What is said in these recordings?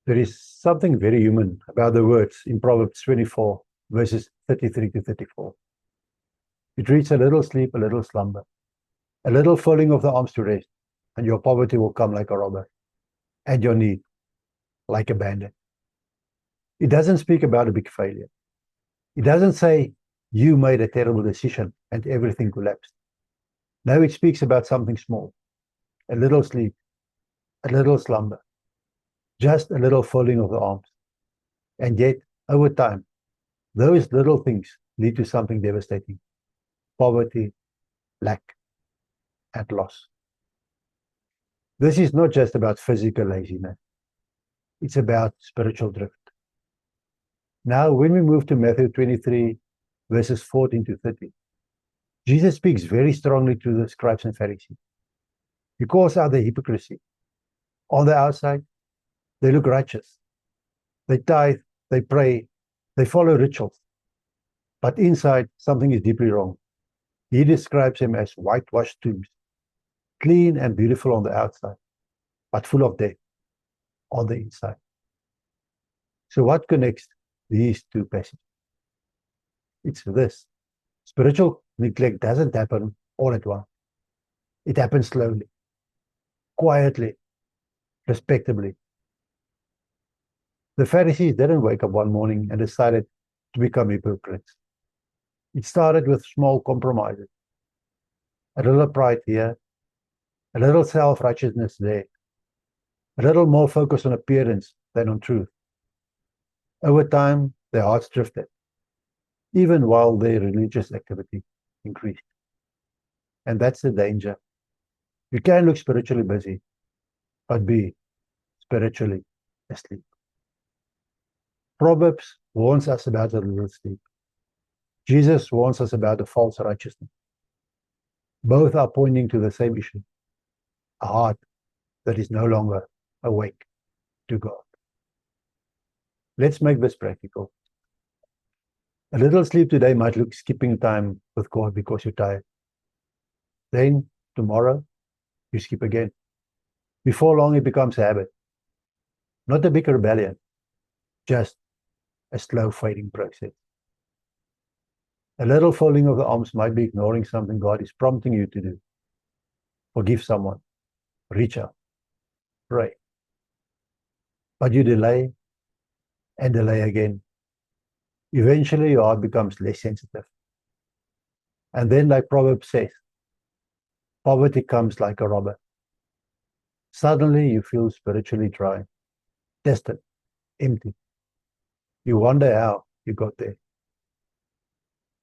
There is something very human about the words in Proverbs 24, verses 33 to 34. It reads, a little sleep, a little slumber, a little folding of the arms to rest, and your poverty will come like a robber, and your need like a bandit. It doesn't speak about a big failure. It doesn't say you made a terrible decision and everything collapsed. No, it speaks about something small, a little sleep, a little slumber, just a little folding of the arms. And yet, over time, those little things lead to something devastating: poverty, lack, and loss. This is not just about physical laziness. It's about spiritual drift. Now, when we move to Matthew 23, verses 14 to 30, Jesus speaks very strongly to the scribes and Pharisees. He calls out the hypocrisy. On the outside, they look righteous. They tithe, they pray, they follow rituals. But inside, something is deeply wrong. He describes them as whitewashed tombs, clean and beautiful on the outside, but full of death on the inside. So what connects these two passages? It's this. Spiritual neglect doesn't happen all at once. It happens slowly, quietly, respectably. The Pharisees didn't wake up one morning and decided to become hypocrites. It started with small compromises. A little pride here, a little self-righteousness there, a little more focus on appearance than on truth. Over time, their hearts drifted, even while their religious activity increased. And that's the danger. You can look spiritually busy, but be spiritually asleep. Proverbs warns us about a little sleep. Jesus warns us about a false righteousness. Both are pointing to the same issue: a heart that is no longer awake to God. Let's make this practical. A little sleep today might look skipping time with God because you're tired. Then tomorrow, you skip again. Before long, it becomes a habit. Not a big rebellion, just a slow fading process. A little folding of the arms might be ignoring something God is prompting you to do. Forgive someone, reach out, pray. But you delay and delay again. Eventually, your heart becomes less sensitive. And then, like Proverbs says, poverty comes like a robber. Suddenly, you feel spiritually dry, distant, empty. You wonder how you got there.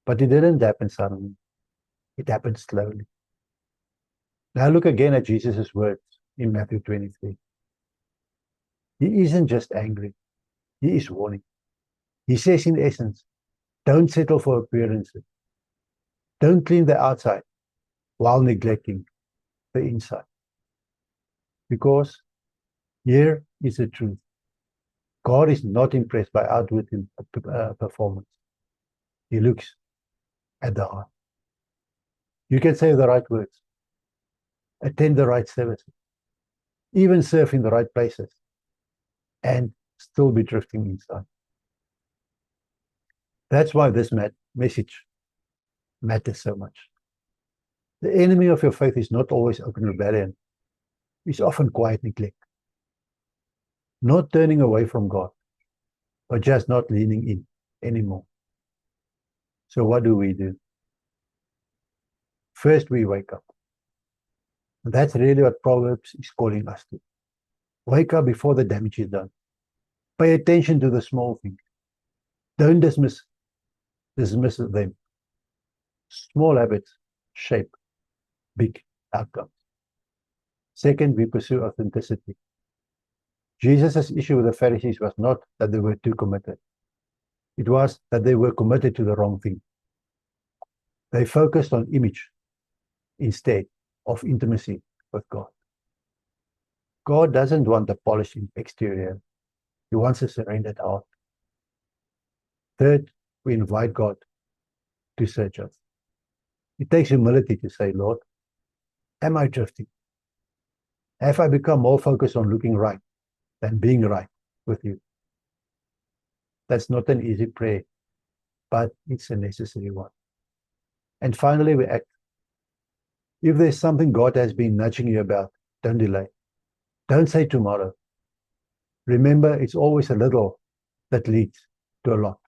But it didn't happen suddenly. It happened slowly. Now look again at Jesus' words in Matthew 23. He isn't just angry. He is warning. He says in essence, don't settle for appearances. Don't clean the outside while neglecting the inside. Because here is the truth. God is not impressed by outward performance. He looks at the heart. You can say the right words, attend the right services, even serve in the right places, and still be drifting inside. That's why this message matters so much. The enemy of your faith is not always open rebellion. It's often quiet neglect. Not turning away from God, but just not leaning in anymore. So what do? First, we wake up. And that's really what Proverbs is calling us to. Wake up before the damage is done. Pay attention to the small things. Don't dismiss them. Small habits shape big outcomes. Second, we pursue authenticity. Jesus' issue with the Pharisees was not that they were too committed. It was that they were committed to the wrong thing. They focused on image instead of intimacy with God. God doesn't want a polished exterior. He wants a surrendered heart. Third, we invite God to search us. It takes humility to say, Lord, am I drifting? Have I become more focused on looking right than being right with you. That's not an easy prayer, but it's a necessary one. And finally, we act. If there's something God has been nudging you about, don't delay. Don't say tomorrow. Remember, it's always a little that leads to a lot.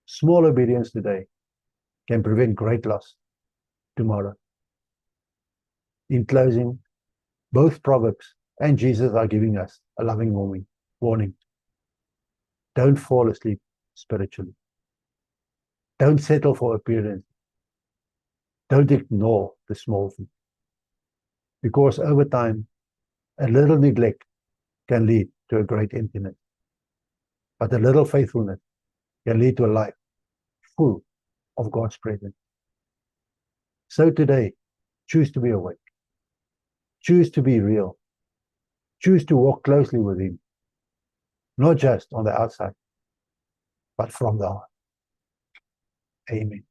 Small obedience today can prevent great loss tomorrow. In closing, both Proverbs and Jesus are giving us a loving warning. Don't fall asleep spiritually. Don't settle for appearance. Don't ignore the small things. Because over time, a little neglect can lead to a great emptiness. But a little faithfulness can lead to a life full of God's presence. So today, choose to be awake. Choose to be real. Choose to walk closely with Him. Not just on the outside, but from the heart. Amen.